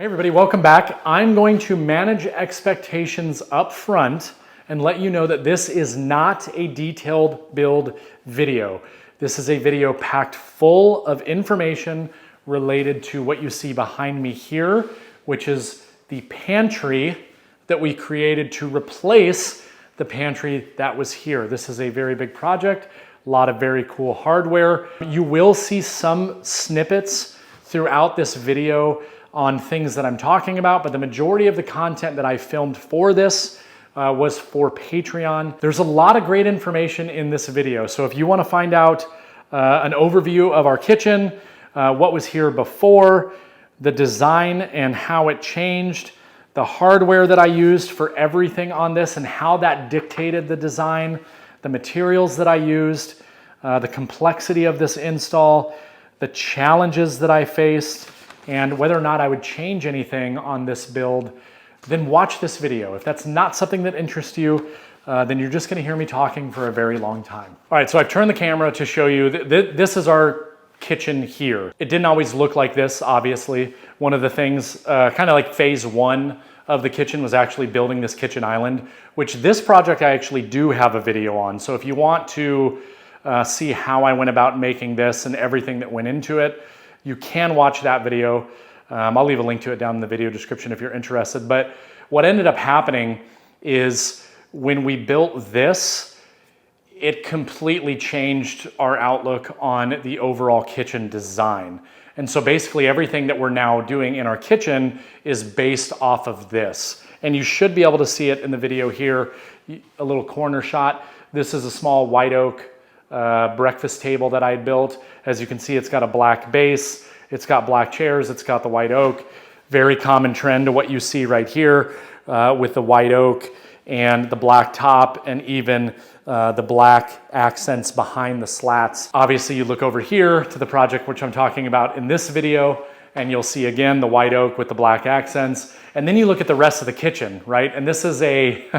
Hey everybody, welcome back. I'm going to manage expectations up front and let you know that this is not a detailed build video. This is a video packed full of information related to what you see behind me here, which is the pantry that we created to replace the pantry that was here. This is a very big project, a lot of very cool hardware. You will see some snippets throughout this video on things that I'm talking about, but the majority of the content that I filmed for this was for Patreon. There's a lot of great information in this video. So if you want to find out an overview of our kitchen, what was here before, the design and how it changed, the hardware that I used for everything on this and how that dictated the design, the materials that I used, the complexity of this install, the challenges that I faced, and whether or not I would change anything on this build, then watch this video. If that's not something that interests you, then you're just gonna hear me talking for a very long time. All right, so I've turned the camera to show you, this is our kitchen here. It didn't always look like this, obviously. One of the things, kind of like phase one of the kitchen was actually building this kitchen island, which this project I actually do have a video on. So if you want to see how I went about making this and everything that went into it, you can watch that video. I'll leave a link to it down in the video description if you're interested. But what ended up happening is when we built this, it completely changed our outlook on the overall kitchen design. And so basically everything that we're now doing in our kitchen is based off of this. And you should be able to see it in the video here, a little corner shot. This is a small white oak breakfast table that I built. As you can see, it's got a black base, it's got black chairs, it's got the white oak. Very common trend to what you see right here with the white oak and the black top and even the black accents behind the slats. Obviously, you look over here to the project which I'm talking about in this video, and you'll see again the white oak with the black accents. And then you look at the rest of the kitchen, right? And this is a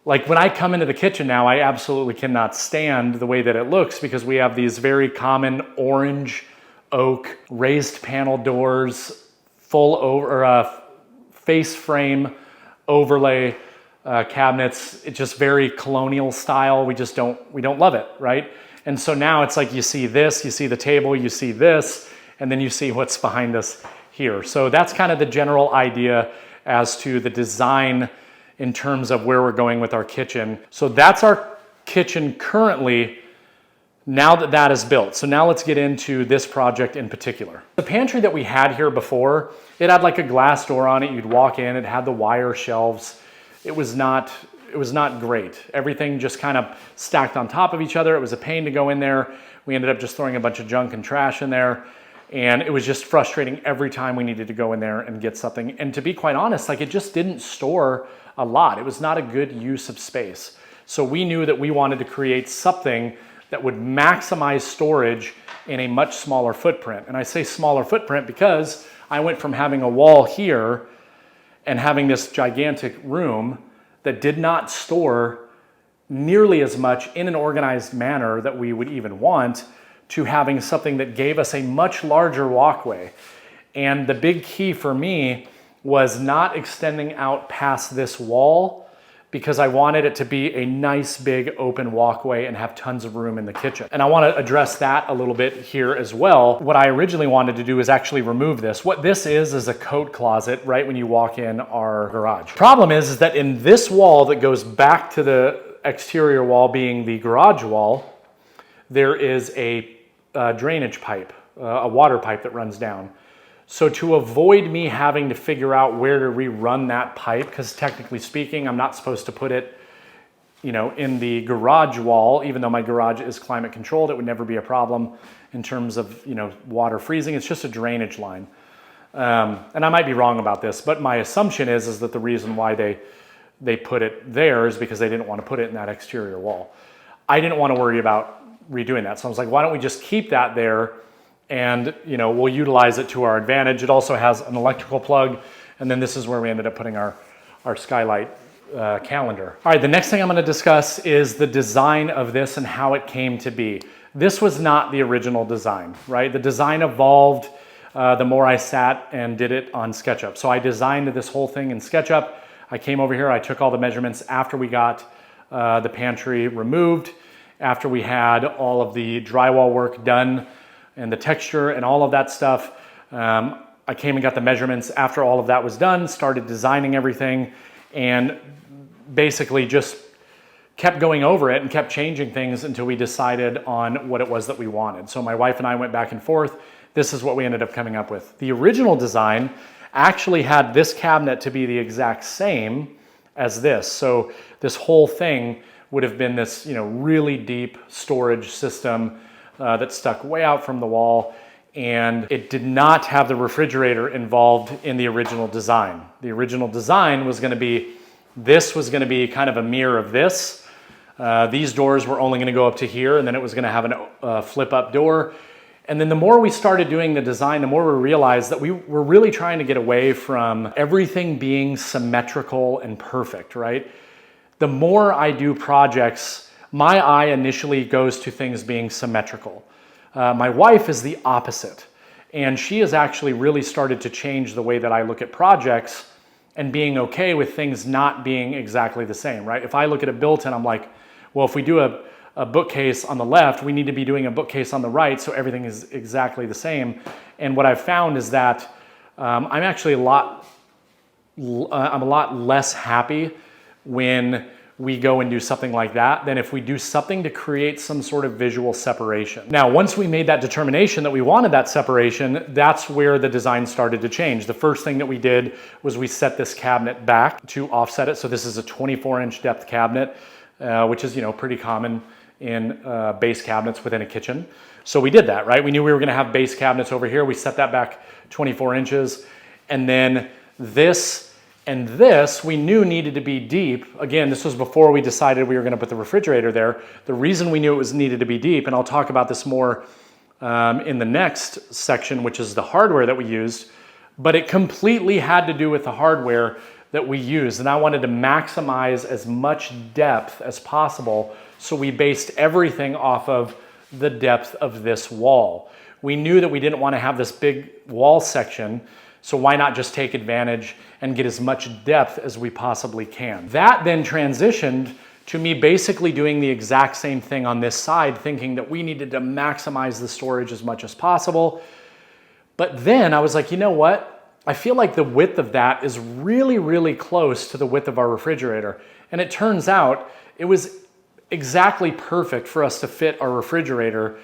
like when I come into the kitchen now, I absolutely cannot stand the way that it looks because we have these very common orange oak raised panel doors, full over face frame overlay cabinets. It's just very colonial style. We don't love it, right? And so now it's like you see this, you see the table, you see this, and then you see what's behind us here. So that's kind of the general idea as to the design in terms of where we're going with our kitchen. So that's our kitchen currently, now that that is built. So now let's get into this project in particular. The pantry that we had here before, it had like a glass door on it. You'd walk in, it had the wire shelves. It was not great. Everything just kind of stacked on top of each other. It was a pain to go in there. We ended up just throwing a bunch of junk and trash in there. And it was just frustrating every time we needed to go in there and get something. And to be quite honest, like it just didn't store a lot. It was not a good use of space. So we knew that we wanted to create something that would maximize storage in a much smaller footprint. And I say smaller footprint because I went from having a wall here and having this gigantic room that did not store nearly as much in an organized manner that we would even want to having something that gave us a much larger walkway. And the big key for me was not extending out past this wall because I wanted it to be a nice big open walkway and have tons of room in the kitchen. And I want to address that a little bit here as well. What I originally wanted to do is actually remove this. What this is a coat closet right when you walk in our garage. Problem is that in this wall that goes back to the exterior wall being the garage wall, there is a drainage pipe, a water pipe that runs down. So to avoid me having to figure out where to rerun that pipe, because technically speaking, I'm not supposed to put it, in the garage wall, even though my garage is climate controlled, it would never be a problem in terms of, water freezing. It's just a drainage line. And I might be wrong about this, but my assumption is that the reason why they put it there is because they didn't want to put it in that exterior wall. I didn't want to worry about redoing that. So I was like, why don't we just keep that there and we'll utilize it to our advantage. It also has an electrical plug, and then this is where we ended up putting our skylight calendar. All right, the next thing I'm going to discuss is the design of this and how it came to be. This was not the original design, right? The design evolved the more I sat and did it on SketchUp. So I designed this whole thing in SketchUp. I came over here, I took all the measurements after we got the pantry removed, after we had all of the drywall work done and the texture and all of that stuff. I came and got the measurements after all of that was done, started designing everything, and basically just kept going over it and kept changing things until we decided on what it was that we wanted. So my wife and I went back and forth. This is what we ended up coming up with. The original design actually had this cabinet to be the exact same as this. So this whole thing would have been this, really deep storage system that stuck way out from the wall, and it did not have the refrigerator involved in the original design. The original design was going to be, this was going to be kind of a mirror of this. These doors were only going to go up to here, and then it was going to have a flip-up door. And then the more we started doing the design, the more we realized that we were really trying to get away from everything being symmetrical and perfect, right? The more I do projects, my eye initially goes to things being symmetrical. My wife is the opposite, and she has actually really started to change the way that I look at projects and being okay with things not being exactly the same, right? If I look at a built-in, I'm like, well, if we do a bookcase on the left, we need to be doing a bookcase on the right, so everything is exactly the same. And what I've found is that I'm actually a lot less happy when we go and do something like that than if we do something to create some sort of visual separation. Now, once we made that determination that we wanted that separation, that's where the design started to change. The first thing that we did was we set this cabinet back to offset it. So this is a 24-inch depth cabinet, which is pretty common in base cabinets within a kitchen. So we did that, right? We knew we were going to have base cabinets over here. We set that back 24 inches. And then this and this we knew needed to be deep. Again, this was before we decided we were going to put the refrigerator there. The reason we knew it was needed to be deep, and I'll talk about this more in the next section, which is the hardware that we used, but it completely had to do with the hardware that we used. And I wanted to maximize as much depth as possible, so we based everything off of the depth of this wall. We knew that we didn't want to have this big wall section, so why not just take advantage and get as much depth as we possibly can? That then transitioned to me basically doing the exact same thing on this side, thinking that we needed to maximize the storage as much as possible. But then I was like, you know what? I feel like the width of that is really, really close to the width of our refrigerator. And it turns out it was exactly perfect for us to fit our refrigerator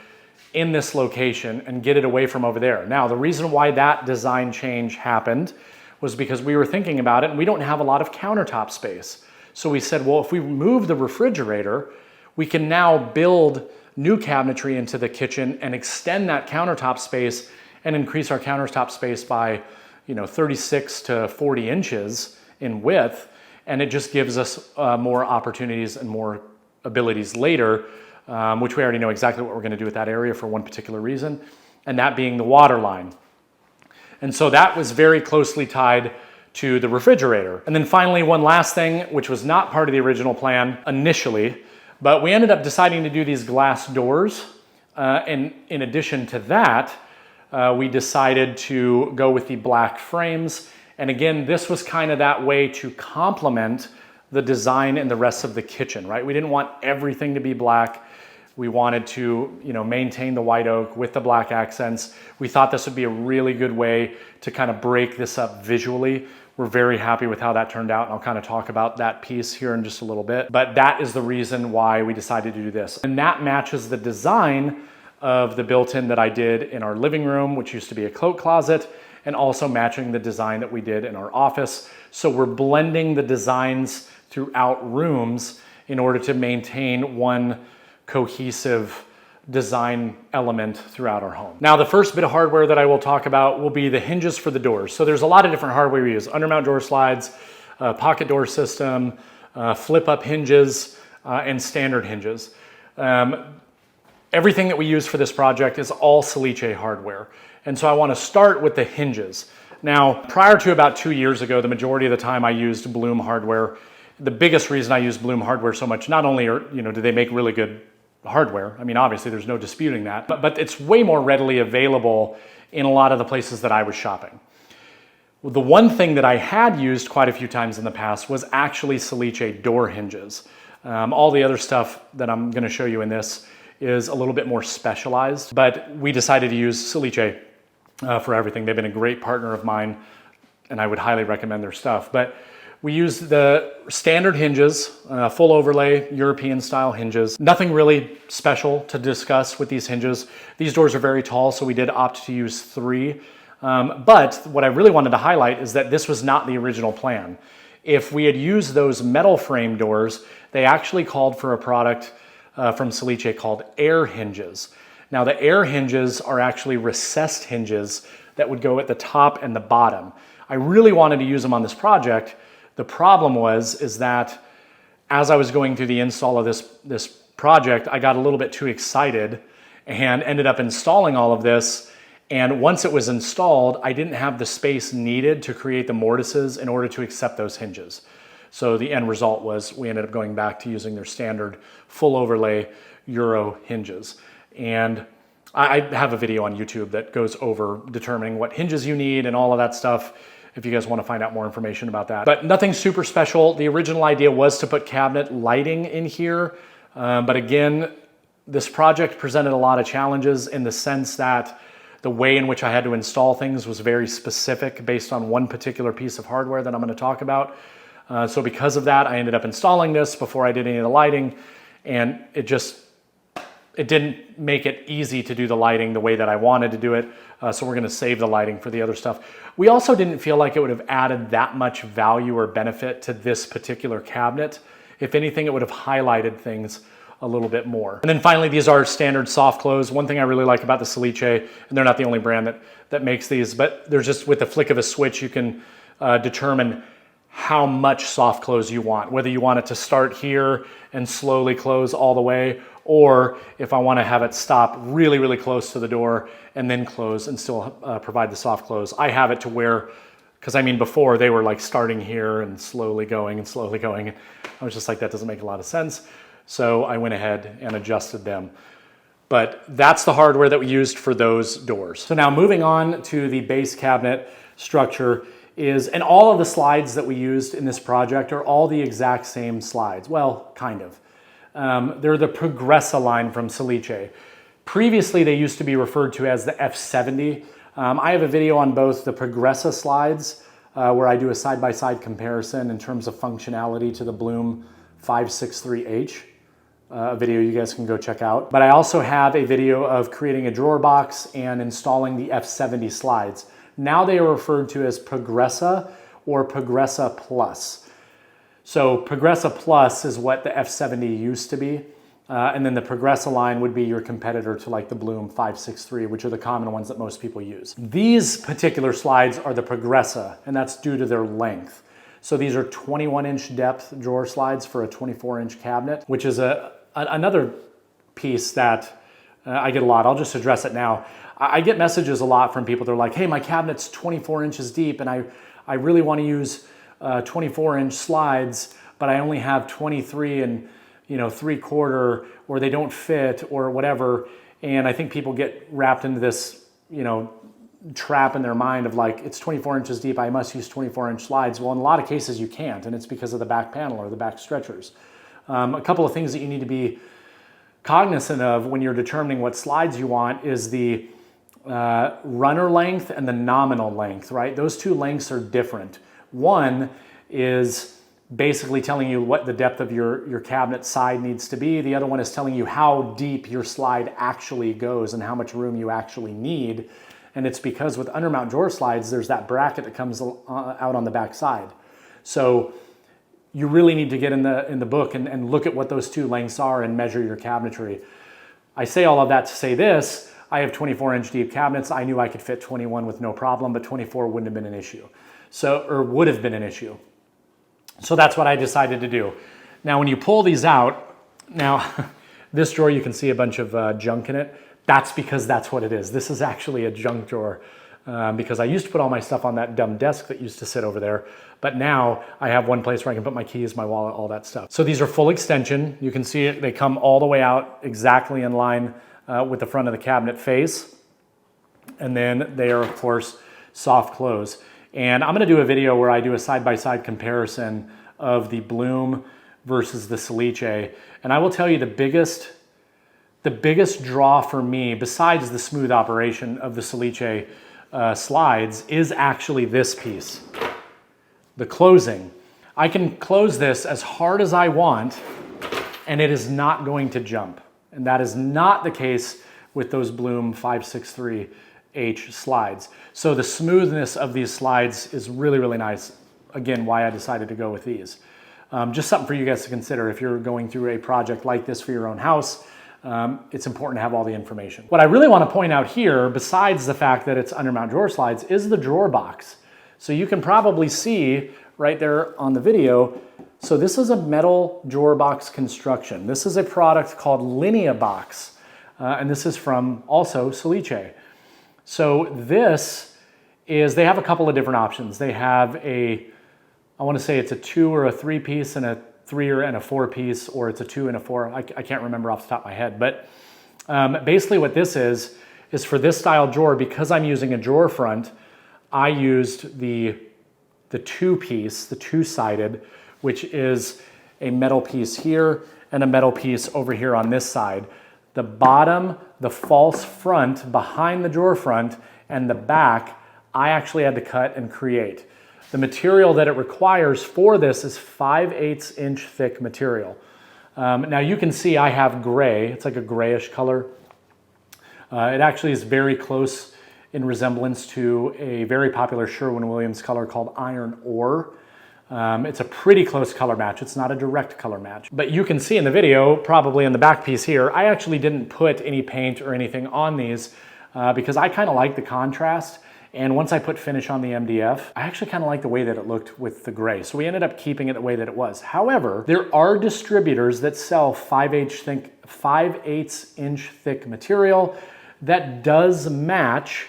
in this location and get it away from over there. Now, the reason why that design change happened was because we were thinking about it and we don't have a lot of countertop space. So we said, well, if we remove the refrigerator, we can now build new cabinetry into the kitchen and extend that countertop space and increase our countertop space by 36 to 40 inches in width. And it just gives us more opportunities and more abilities later, which we already know exactly what we're going to do with that area for one particular reason, and that being the water line. And so that was very closely tied to the refrigerator. And then finally, one last thing, which was not part of the original plan initially, but we ended up deciding to do these glass doors. And in addition to that, we decided to go with the black frames. And again, this was kind of that way to complement the design and the rest of the kitchen, right? We didn't want everything to be black. We wanted to, maintain the white oak with the black accents. We thought this would be a really good way to kind of break this up visually. We're very happy with how that turned out, and I'll kind of talk about that piece here in just a little bit. But that is the reason why we decided to do this. And that matches the design of the built-in that I did in our living room, which used to be a coat closet, and also matching the design that we did in our office. So we're blending the designs throughout rooms in order to maintain one cohesive design element throughout our home. Now, the first bit of hardware that I will talk about will be the hinges for the doors. So there's a lot of different hardware we use: undermount door slides, pocket door system, flip-up hinges, and standard hinges. Everything that we use for this project is all Salice hardware. And so I want to start with the hinges. Now, prior to about 2 years ago, the majority of the time I used Bloom hardware. The biggest reason I use Bloom hardware so much, not only do they make really good hardware. I mean, obviously there's no disputing that, but it's way more readily available in a lot of the places that I was shopping. Well, the one thing that I had used quite a few times in the past was actually Salice door hinges. All the other stuff that I'm going to show you in this is a little bit more specialized, but we decided to use Salice for everything. They've been a great partner of mine, and I would highly recommend their stuff. But we used the standard hinges, full overlay, European style hinges. Nothing really special to discuss with these hinges. These doors are very tall, so we did opt to use 3. But what I really wanted to highlight is that this was not the original plan. If we had used those metal frame doors, they actually called for a product from Salice called air hinges. Now the air hinges are actually recessed hinges that would go at the top and the bottom. I really wanted to use them on this project. The problem is that as I was going through the install of this project, I got a little bit too excited and ended up installing all of this. And once it was installed, I didn't have the space needed to create the mortises in order to accept those hinges. So the end result was we ended up going back to using their standard full overlay Euro hinges. And I have a video on YouTube that goes over determining what hinges you need and all of that stuff, if you guys want to find out more information about that. But nothing super special. The original idea was to put cabinet lighting in here. But again, this project presented a lot of challenges in the sense that the way in which I had to install things was very specific based on one particular piece of hardware that I'm going to talk about. So because of that, I ended up installing this before I did any of the lighting, and it didn't make it easy to do the lighting the way that I wanted to do it. So we're going to save the lighting for the other stuff. We also didn't feel like it would have added that much value or benefit to this particular cabinet. If anything, it would have highlighted things a little bit more. And then finally, these are standard soft close. One thing I really like about the Salice, and they're not the only brand that makes these, but they're just with the flick of a switch, you can determine how much soft close you want, whether you want it to start here and slowly close all the way, or if I want to have it stop really, really close to the door and then close and still provide the soft close. I have it to where, because I mean before they were like starting here and slowly going and slowly going. And I was just like, that doesn't make a lot of sense. So I went ahead and adjusted them. But that's the hardware that we used for those doors. So now moving on to the base cabinet structure and all of the slides that we used in this project are all the exact same slides. Well, kind of. They're the Progressa line from Salice. Previously, they used to be referred to as the F70. I have a video on both the Progressa slides where I do a side-by-side comparison in terms of functionality to the Bloom 563H. A video you guys can go check out. But I also have a video of creating a drawer box and installing the F70 slides. Now they are referred to as Progressa or Progressa Plus. So Progressa Plus is what the F70 used to be. And then the Progressa line would be your competitor to like the Bloom 563, which are the common ones that most people use. These particular slides are the Progressa, and that's due to their length. So these are 21-inch depth drawer slides for a 24-inch cabinet, which is another piece that I get a lot. I'll just address it now. I get messages a lot from people. They're like, hey, my cabinet's 24 inches deep and I really want to use 24-inch slides, but I only have 23 and 3/4, or they don't fit or whatever. And I think people get wrapped into this, trap in their mind of like, it's 24 inches deep, I must use 24-inch slides. Well, in a lot of cases you can't, and it's because of the back panel or the back stretchers. A couple of things that you need to be cognizant of when you're determining what slides you want is the runner length and the nominal length, right? Those two lengths are different. One is basically telling you what the depth of your cabinet side needs to be. The other one is telling you how deep your slide actually goes and how much room you actually need. And it's because with undermount drawer slides, there's that bracket that comes out on the back side. So you really need to get in the book and look at what those two lengths are and measure your cabinetry. I say all of that to say this. I have 24-inch deep cabinets. I knew I could fit 21 with no problem, but 24 wouldn't have been an issue. Or would have been an issue. So that's what I decided to do. Now, when you pull these out, now this drawer, you can see a bunch of junk in it. That's because that's what it is. This is actually a junk drawer. because I used to put all my stuff on that dumb desk that used to sit over there. But now I have one place where I can put my keys, my wallet, all that stuff. So these are full extension. You can see it, they come all the way out exactly in line with the front of the cabinet face. And then they are, of course, soft close. And I'm gonna do a video where I do a side-by-side comparison of the Bloom versus the Salice. And I will tell you the biggest draw for me, besides the smooth operation of the Salice slides, is actually this piece, the closing. I can close this as hard as I want, and it is not going to jump. And that is not the case with those Bloom 563H slides. So the smoothness of these slides is really, really nice. Again, why I decided to go with these. Just something for you guys to consider if you're going through a project like this for your own house. It's important to have all the information. What I really want to point out here, besides the fact that it's undermount drawer slides, is the drawer box. So you can probably see right there on the video. So this is a metal drawer box construction. This is a product called Linea Box, and this is from also Salice. So this is, they have a couple of different options. They have a, I want to say it's a 2 or a 3 piece and a 3 and a 4 piece, or it's a 2 and a 4. I can't remember off the top of my head, but basically what this is for this style drawer, because I'm using a drawer front, I used the 2 piece, the 2-sided, which is a metal piece here and a metal piece over here on this side. The bottom, the false front behind the drawer front, and the back, I actually had to cut and create. The material that it requires for this is 5/8 inch thick material. Now you can see I have gray. It's like a grayish color. It actually is very close in resemblance to a very popular Sherwin-Williams color called Iron Ore. It's a pretty close color match. It's not a direct color match. But you can see in the video, probably in the back piece here, I actually didn't put any paint or anything on these because I kind of like the contrast. And once I put finish on the MDF, I actually kind of like the way that it looked with the gray. So we ended up keeping it the way that it was. However, there are distributors that sell 5/8 inch thick material that does match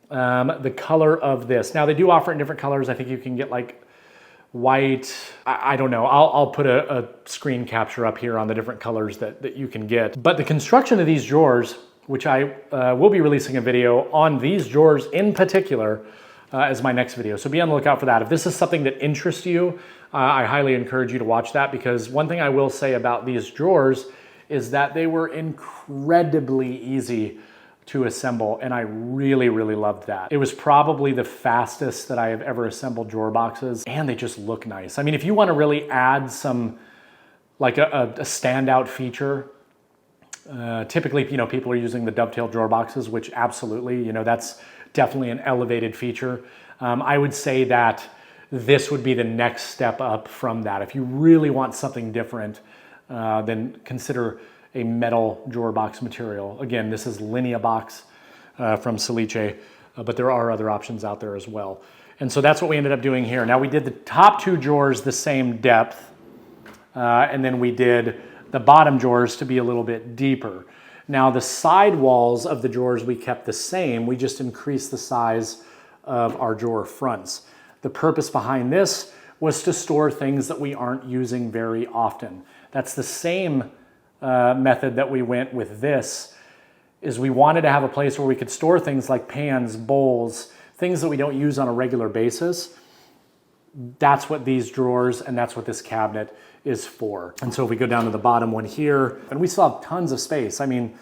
the color of this. Now they do offer it in different colors. I think you can get like white, I don't know. I'll put a screen capture up here on the different colors that you can get. But the construction of these drawers, which I will be releasing a video on these drawers in particular as my next video. So be on the lookout for that. If this is something that interests you, I highly encourage you to watch that, because one thing I will say about these drawers is that they were incredibly easy to assemble, and I really, really loved that. It was probably the fastest that I have ever assembled drawer boxes, and they just look nice. I mean, if you want to really add some, like a standout feature, typically, you know, people are using the dovetail drawer boxes, which absolutely, you know, that's definitely an elevated feature. I would say that this would be the next step up from that. If you really want something different, then consider a metal drawer box material. Again, this is Linea Box from Salice, but there are other options out there as well. And so that's what we ended up doing here. Now we did the top 2 drawers the same depth, and then we did the bottom drawers to be a little bit deeper. Now the side walls of the drawers we kept the same, we just increased the size of our drawer fronts. The purpose behind this was to store things that we aren't using very often. That's the same method that we went with this, is we wanted to have a place where we could store things like pans, bowls, things that we don't use on a regular basis. That's what these drawers and that's what this cabinet is for. And so if we go down to the bottom one here, and we still have tons of space. I mean,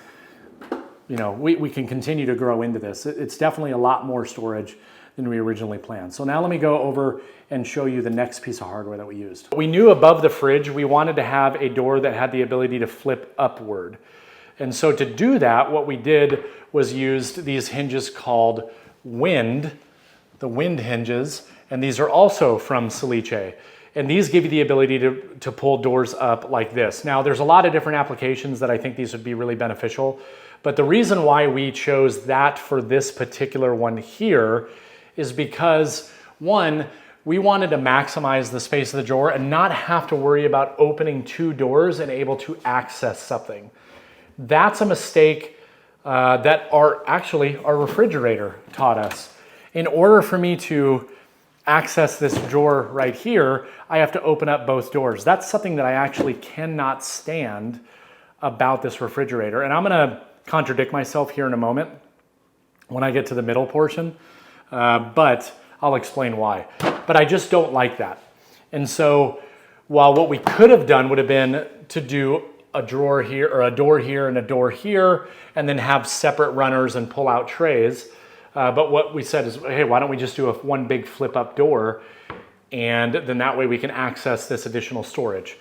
you know, we can continue to grow into this. It's definitely a lot more storage than we originally planned. So now let me go over and show you the next piece of hardware that we used. We knew above the fridge, we wanted to have a door that had the ability to flip upward. And so to do that, what we did was used these hinges called the wind hinges, and these are also from Salice. And these give you the ability to pull doors up like this. Now, there's a lot of different applications that I think these would be really beneficial, but the reason why we chose that for this particular one here is because, one, we wanted to maximize the space of the drawer and not have to worry about opening 2 doors and able to access something. That's a mistake that are actually our refrigerator taught us. In order for me to access this drawer right here, I have to open up both doors. That's something that I actually cannot stand about this refrigerator. And I'm gonna contradict myself here in a moment when I get to the middle portion, but I'll explain why. But I just don't like that. And so while what we could have done would have been to do a drawer here, or a door here and a door here, and then have separate runners and pull out trays. But what we said is, hey, why don't we just do one big flip up door, and then that way we can access this additional storage,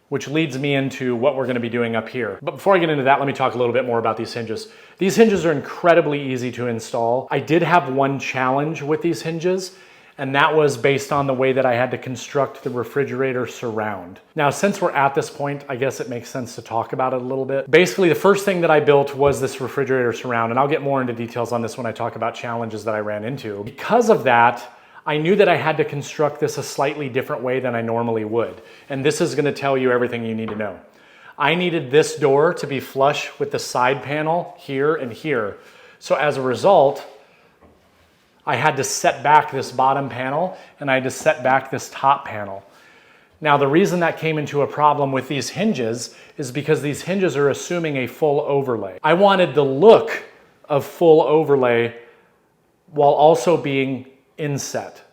which leads me into what we're gonna be doing up here. But before I get into that, let me talk a little bit more about these hinges. These hinges are incredibly easy to install. I did have one challenge with these hinges, and that was based on the way that I had to construct the refrigerator surround. Now, since we're at this point, I guess it makes sense to talk about it a little bit. Basically, the first thing that I built was this refrigerator surround, and I'll get more into details on this when I talk about challenges that I ran into. Because of that, I knew that I had to construct this a slightly different way than I normally would. And this is gonna tell you everything you need to know. I needed this door to be flush with the side panel here and here. So as a result, I had to set back this bottom panel, and I had to set back this top panel. Now, the reason that came into a problem with these hinges is because these hinges are assuming a full overlay. I wanted the look of full overlay while also being inset.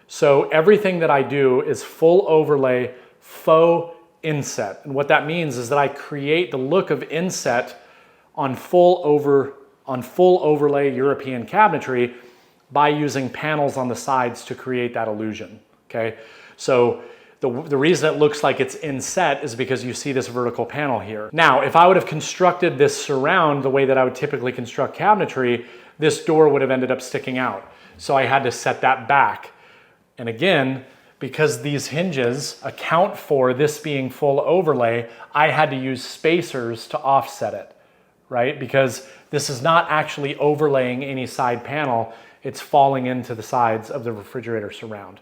So everything that I do is full overlay, faux inset. And what that means is that I create the look of inset on full overlay European cabinetry by using panels on the sides to create that illusion, okay? So the reason it looks like it's inset is because you see this vertical panel here. Now, if I would have constructed this surround the way that I would typically construct cabinetry, this door would have ended up sticking out. So I had to set that back. And again, because these hinges account for this being full overlay, I had to use spacers to offset it, right? Because this is not actually overlaying any side panel, it's falling into the sides of the refrigerator surround.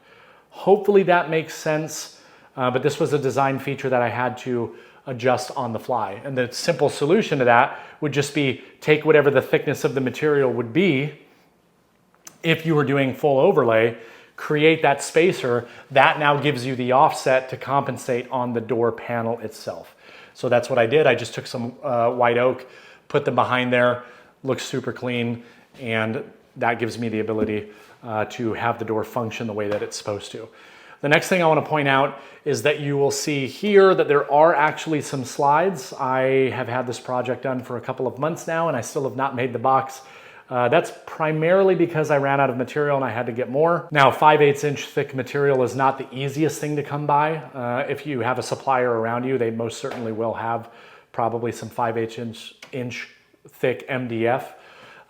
Hopefully that makes sense, but this was a design feature that I had to adjust on the fly. And the simple solution to that would just be take whatever the thickness of the material would be if you were doing full overlay, create that spacer, that now gives you the offset to compensate on the door panel itself. So that's what I did. I just took some white oak, put them behind there, looks super clean, and that gives me the ability to have the door function the way that it's supposed to. The next thing I want to point out is that you will see here that there are actually some slides. I have had this project done for a couple of months now, and I still have not made the box. That's primarily because I ran out of material and I had to get more. Now, 5/8 inch thick material is not the easiest thing to come by. If you have a supplier around you, they most certainly will have probably some 5/8 inch thick MDF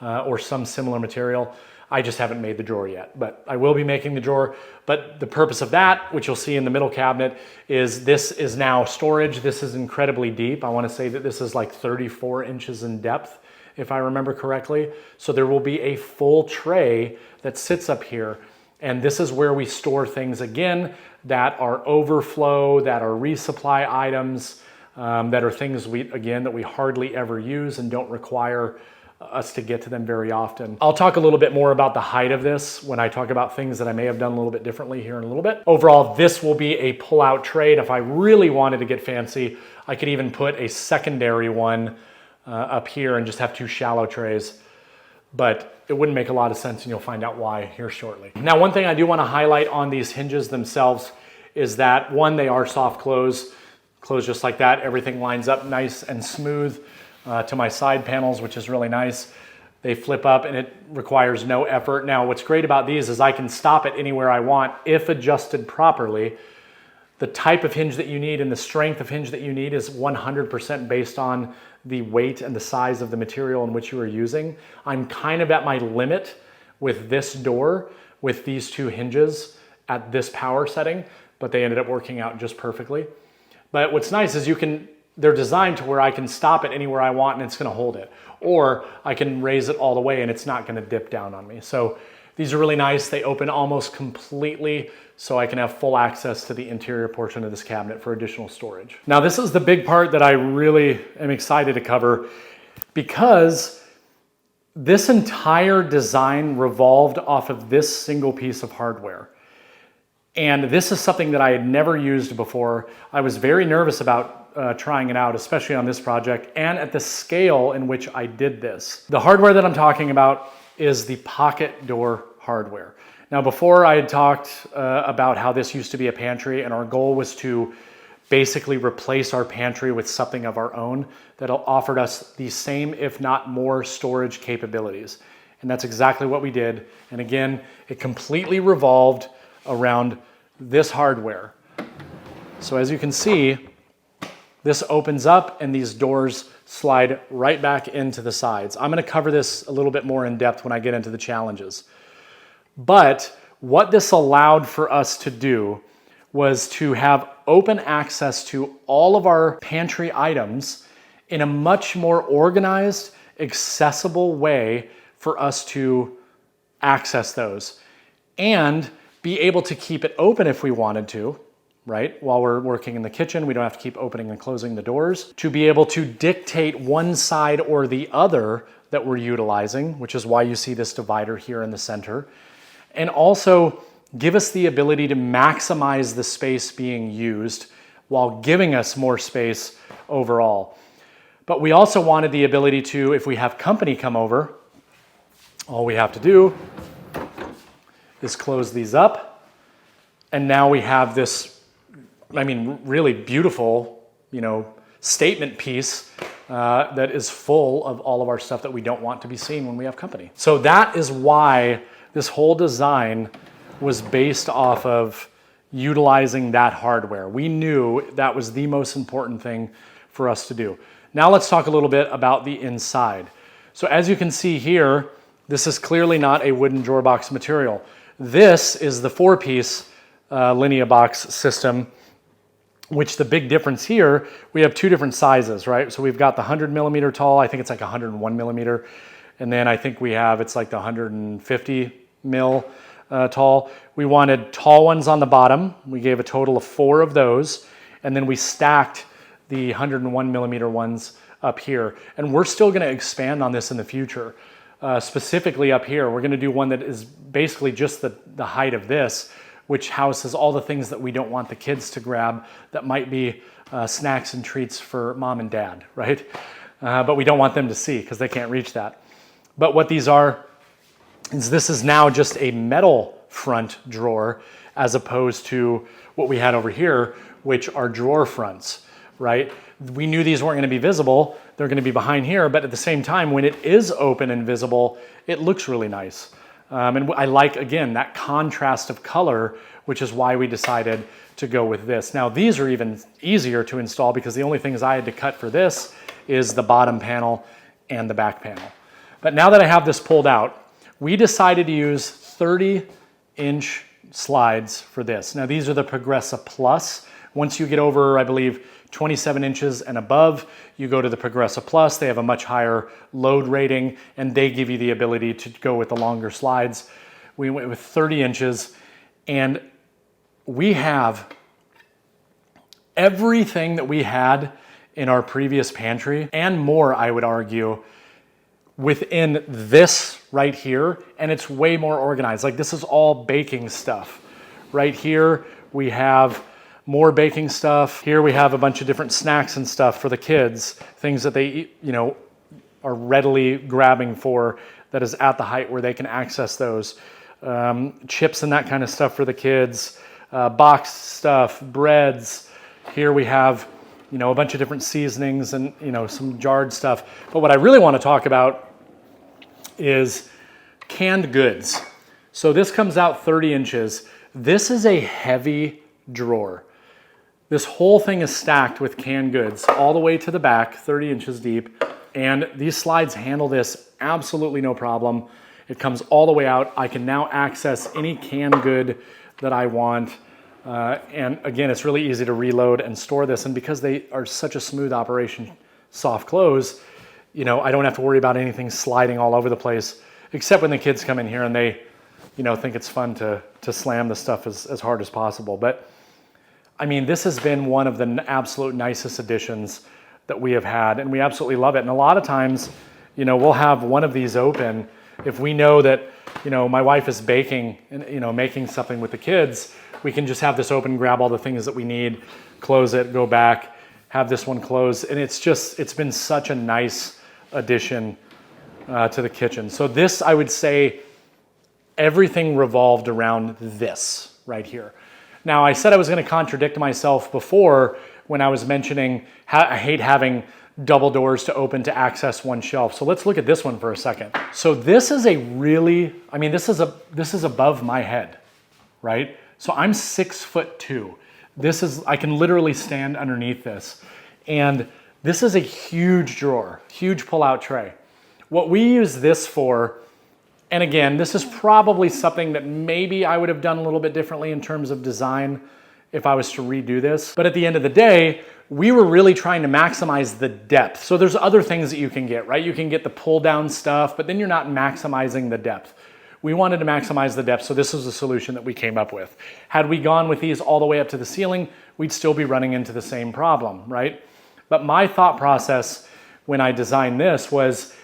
or some similar material. I just haven't made the drawer yet, but I will be making the drawer. But the purpose of that, which you'll see in the middle cabinet, is this is now storage. This is incredibly deep. I want to say that this is like 34 inches in depth, if I remember correctly. So there will be a full tray that sits up here. And this is where we store things, again, that are overflow, that are resupply items, that are things that we hardly ever use and don't require us to get to them very often. I'll talk a little bit more about the height of this when I talk about things that I may have done a little bit differently here in a little bit. Overall, this will be a pull-out tray. And if I really wanted to get fancy, I could even put a secondary one up here and just have two shallow trays. But it wouldn't make a lot of sense, and you'll find out why here shortly. Now, one thing I do want to highlight on these hinges themselves is that, one, they are soft close just like that. Everything lines up nice and smooth to my side panels, which is really nice. They flip up and it requires no effort. Now, what's great about these is I can stop it anywhere I want if adjusted properly. The type of hinge that you need and the strength of hinge that you need is 100% based on the weight and the size of the material in which you are using. I'm kind of at my limit with this door, with these two hinges at this power setting, but they ended up working out just perfectly. But what's nice is they're designed to where I can stop it anywhere I want and it's gonna hold it. Or I can raise it all the way and it's not gonna dip down on me. So these are really nice. They open almost completely so I can have full access to the interior portion of this cabinet for additional storage. Now, this is the big part that I really am excited to cover, because This entire design revolved off of this single piece of hardware. And this is something that I had never used before. I was very nervous about trying it out, especially on this project and at the scale in which I did this. The hardware that I'm talking about is the pocket door hardware. Now, before I had talked about how this used to be a pantry, and our goal was to basically replace our pantry with something of our own that offered us the same, if not more, storage capabilities. And that's exactly what we did. And again, it completely revolved around this hardware. So as you can see, this opens up and these doors slide right back into the sides. I'm going to cover this a little bit more in depth when I get into the challenges. But what this allowed for us to do was to have open access to all of our pantry items in a much more organized, accessible way for us to access those and be able to keep it open if we wanted to, right? While we're working in the kitchen, we don't have to keep opening and closing the doors. To be able to dictate one side or the other that we're utilizing, which is why you see this divider here in the center. And also give us the ability to maximize the space being used while giving us more space overall. But we also wanted the ability to, if we have company come over, all we have to do is close these up. And now we have this, I mean, really beautiful, statement piece that is full of all of our stuff that we don't want to be seen when we have company. So that is why this whole design was based off of utilizing that hardware. We knew that was the most important thing for us to do. Now let's talk a little bit about the inside. So as you can see here, this is clearly not a wooden drawer box material. This is the 4-piece Linea box system, which the big difference here, we have 2 different sizes, right? So we've got the 100 millimeter tall, I think it's like 101 millimeter. And then I think we have, it's like the 150 mil tall. We wanted tall ones on the bottom. We gave a total of 4 of those. And then we stacked the 101 millimeter ones up here. And we're still gonna expand on this in the future. Specifically up here, we're gonna do one that is basically just the height of this, which houses all the things that we don't want the kids to grab that might be snacks and treats for mom and dad, right? But we don't want them to see because they can't reach that. But what these are is this is now just a metal front drawer as opposed to what we had over here, which are drawer fronts, right? We knew these weren't going to be visible. They're going to be behind here, but at the same time, when it is open and visible, it looks really nice. And I like, again, that contrast of color, which is why we decided to go with this. Now, these are even easier to install because the only things I had to cut for this is the bottom panel and the back panel. But now that I have this pulled out, we decided to use 30-inch slides for this. Now, these are the Progressa Plus. Once you get over, I believe, 27 inches and above, you go to the Progressa Plus. They have a much higher load rating, and they give you the ability to go with the longer slides. We went with 30 inches, and we have everything that we had in our previous pantry, and more, I would argue, within this right here, and it's way more organized. Like, this is all baking stuff. Right here, we have more baking stuff. Here we have a bunch of different snacks and stuff for the kids, things that they, are readily grabbing for, that is at the height where they can access those. Chips and that kind of stuff for the kids, boxed stuff, breads. Here we have, a bunch of different seasonings and, some jarred stuff. But what I really want to talk about is canned goods. So this comes out 30 inches. This is a heavy drawer. This whole thing is stacked with canned goods all the way to the back, 30 inches deep. And these slides handle this absolutely no problem. It comes all the way out. I can now access any canned good that I want. And again, it's really easy to reload and store this. And because they are such a smooth operation, soft close, I don't have to worry about anything sliding all over the place, except when the kids come in here and they, think it's fun to slam the stuff as hard as possible. But I mean, this has been one of the absolute nicest additions that we have had, and we absolutely love it. And a lot of times, you know, we'll have one of these open if we know that, you know, my wife is baking and, you know, making something with the kids. We can just have this open, grab all the things that we need, close it, go back, have this one closed. And it's been such a nice addition to the kitchen. So this, I would say, everything revolved around this right here. Now, I said I was going to contradict myself before when I was mentioning how I hate having double doors to open to access one shelf. So let's look at this one for a second. So this is a really, I mean, this is above my head, right? So I'm 6'2". I can literally stand underneath this. And this is a huge drawer, huge pull-out tray. What we use this for, and again, this is probably something that maybe I would have done a little bit differently in terms of design if I was to redo this. But at the end of the day, we were really trying to maximize the depth. So there's other things that you can get, right? You can get the pull down stuff, but then you're not maximizing the depth. We wanted to maximize the depth, so this was the solution that we came up with. Had we gone with these all the way up to the ceiling, we'd still be running into the same problem, right? But my thought process when I designed this was,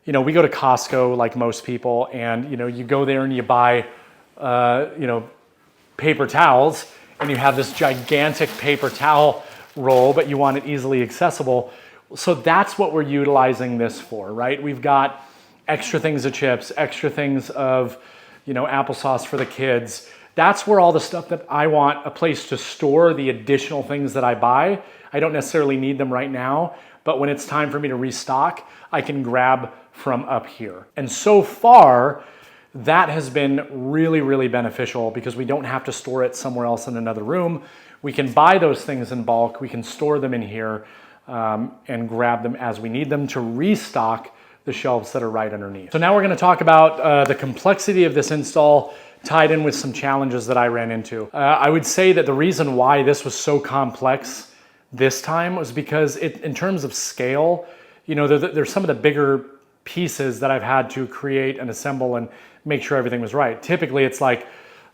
you know, we go to Costco like most people, and, you know, you go there and you buy, you know, paper towels, and you have this gigantic paper towel roll, but you want it easily accessible. So that's what we're utilizing this for, right? We've got extra things of chips, extra things of, you know, applesauce for the kids. That's where all the stuff that I want a place to store the additional things that I buy. I don't necessarily need them right now, but when it's time for me to restock, I can grab from up here. And so far, that has been really, really beneficial because we don't have to store it somewhere else in another room. We can buy those things in bulk, we can store them in here and grab them as we need them to restock the shelves that are right underneath. So now we're going to talk about the complexity of this install tied in with some challenges that I ran into. I would say that the reason why this was so complex this time was because in terms of scale, you know, there's some of the bigger pieces that I've had to create and assemble and make sure everything was right. Typically it's like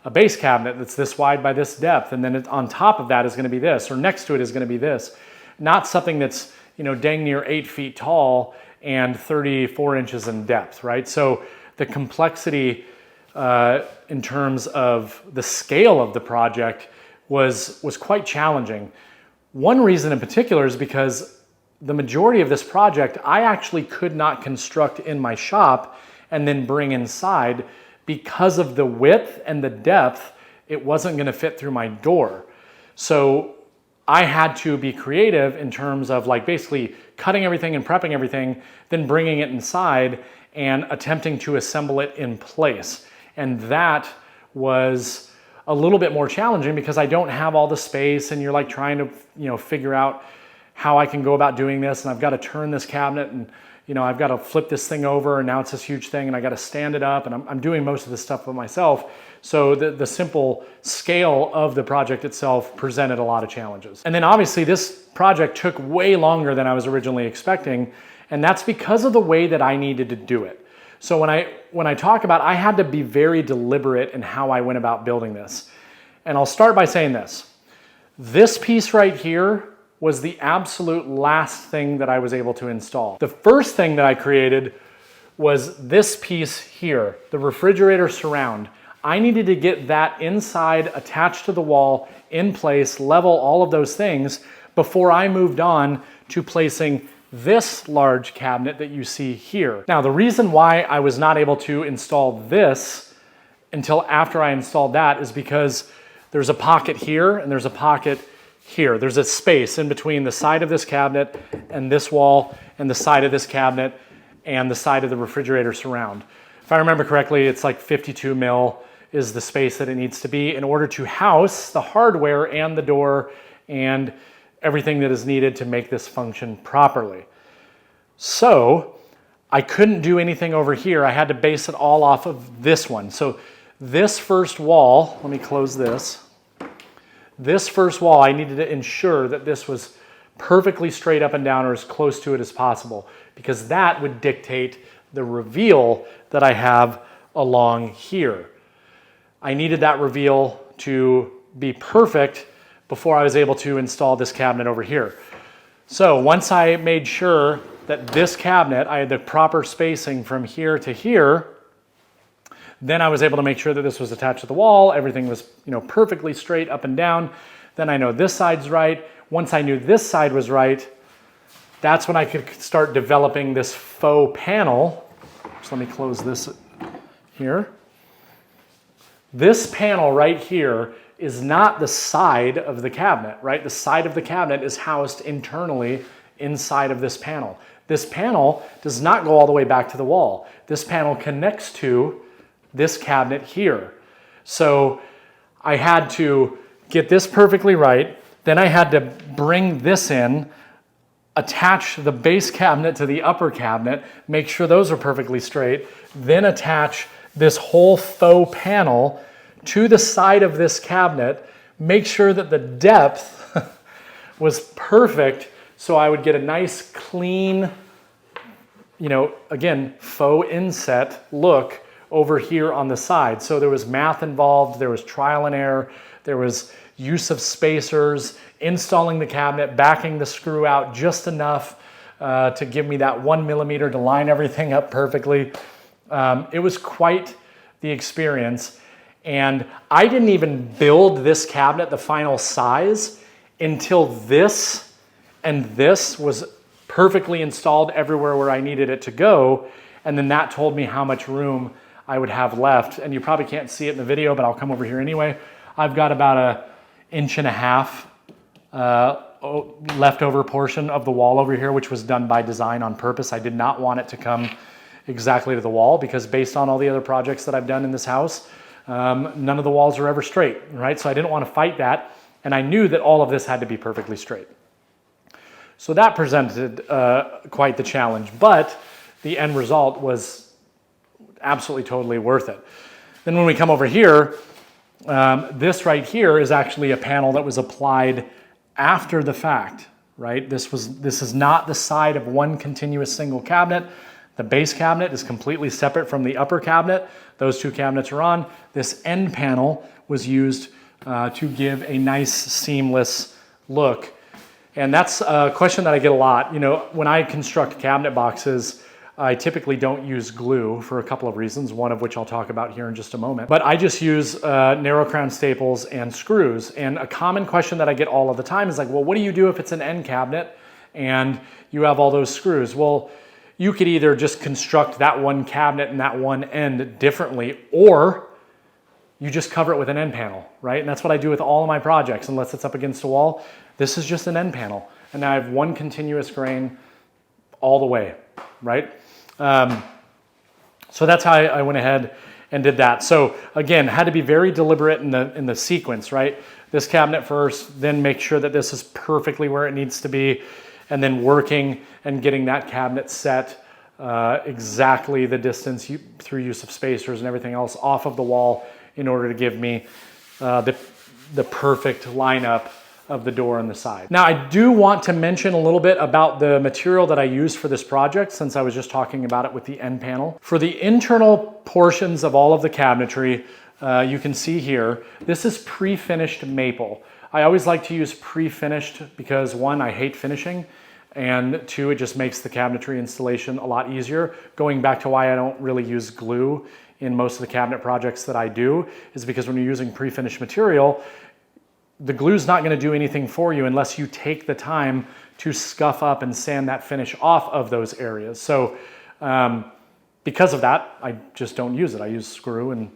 a base cabinet that's this wide by this depth, and then on top of that is going to be this, or next to it is going to be this. Not something that's, you know, dang near 8 feet tall and 34 inches in depth, right? So the complexity in terms of the scale of the project was quite challenging. One reason in particular is because the majority of this project I actually could not construct in my shop and then bring inside because of the width and the depth. It wasn't going to fit through my door. So I had to be creative in terms of like basically cutting everything and prepping everything, then bringing it inside and attempting to assemble it in place. And that was a little bit more challenging because I don't have all the space, and you're like trying to, you know, figure out how I can go about doing this, and I've got to turn this cabinet, and, you know, I've got to flip this thing over, and now it's this huge thing, and I got to stand it up, and I'm doing most of this stuff by myself. So the simple scale of the project itself presented a lot of challenges. And then obviously this project took way longer than I was originally expecting, and that's because of the way that I needed to do it. So when I talk about, I had to be very deliberate in how I went about building this. And I'll start by saying this. This piece right here was the absolute last thing that I was able to install. The first thing that I created was this piece here, the refrigerator surround. I needed to get that inside, attached to the wall, in place, level, all of those things before I moved on to placing this large cabinet that you see here. Now, the reason why I was not able to install this until after I installed that is because there's a pocket here and there's a pocket here. There's a space in between the side of this cabinet and this wall and the side of this cabinet and the side of the refrigerator surround. If I remember correctly, it's like 52 mil is the space that it needs to be in order to house the hardware and the door and everything that is needed to make this function properly. So I couldn't do anything over here. I had to base it all off of this one. So this first wall, let me close this. This first wall, I needed to ensure that this was perfectly straight up and down or as close to it as possible, because that would dictate the reveal that I have along here. I needed that reveal to be perfect before I was able to install this cabinet over here. So once I made sure that this cabinet, I had the proper spacing from here to here, then I was able to make sure that this was attached to the wall. Everything was, perfectly straight up and down. Then I know this side's right. Once I knew this side was right, that's when I could start developing this faux panel. So let me close this here. This panel right here is not the side of the cabinet, right? The side of the cabinet is housed internally inside of this panel. This panel does not go all the way back to the wall. This panel connects to this cabinet here. So I had to get this perfectly right. Then I had to bring this in, attach the base cabinet to the upper cabinet, make sure those are perfectly straight, then attach this whole faux panel to the side of this cabinet, make sure that the depth was perfect so I would get a nice clean, again, faux inset look over here on the side. So there was math involved, there was trial and error, there was use of spacers, installing the cabinet, backing the screw out just enough to give me that 1 millimeter to line everything up perfectly. It was quite the experience. And I didn't even build this cabinet the final size until this and this was perfectly installed everywhere where I needed it to go. And then that told me how much room I would have left. And you probably can't see it in the video, but I'll come over here anyway. I've got about 1.5 inches leftover portion of the wall over here, which was done by design on purpose. I did not want it to come exactly to the wall because based on all the other projects that I've done in this house, none of the walls are ever straight, right? So I didn't want to fight that. And I knew that all of this had to be perfectly straight. So that presented quite the challenge, but the end result was absolutely totally worth it. Then when we come over here, this right here is actually a panel that was applied after the fact, right? This is not the side of one continuous single cabinet. The base cabinet is completely separate from the upper cabinet. Those two cabinets are on. This end panel was used to give a nice seamless look. And that's a question that I get a lot. When I construct cabinet boxes, I typically don't use glue for a couple of reasons, one of which I'll talk about here in just a moment. But I just use narrow crown staples and screws. And a common question that I get all of the time is like, well, what do you do if it's an end cabinet and you have all those screws? Well, you could either just construct that one cabinet and that one end differently, or you just cover it with an end panel, right? And that's what I do with all of my projects, unless it's up against a wall. This is just an end panel. And now I have one continuous grain all the way, right? So that's how I went ahead and did that. So again, had to be very deliberate in the sequence, right? This cabinet first, then make sure that this is perfectly where it needs to be, and then working and getting that cabinet set exactly the distance through use of spacers and everything else off of the wall in order to give me the perfect lineup of the door and the side. Now, I do want to mention a little bit about the material that I used for this project, since I was just talking about it with the end panel. For the internal portions of all of the cabinetry, you can see here, this is pre-finished maple. I always like to use pre-finished because one, I hate finishing, and two, it just makes the cabinetry installation a lot easier. Going back to why I don't really use glue in most of the cabinet projects that I do is because when you're using pre-finished material, the glue's not going to do anything for you unless you take the time to scuff up and sand that finish off of those areas. So because of that, I just don't use it. I use screw and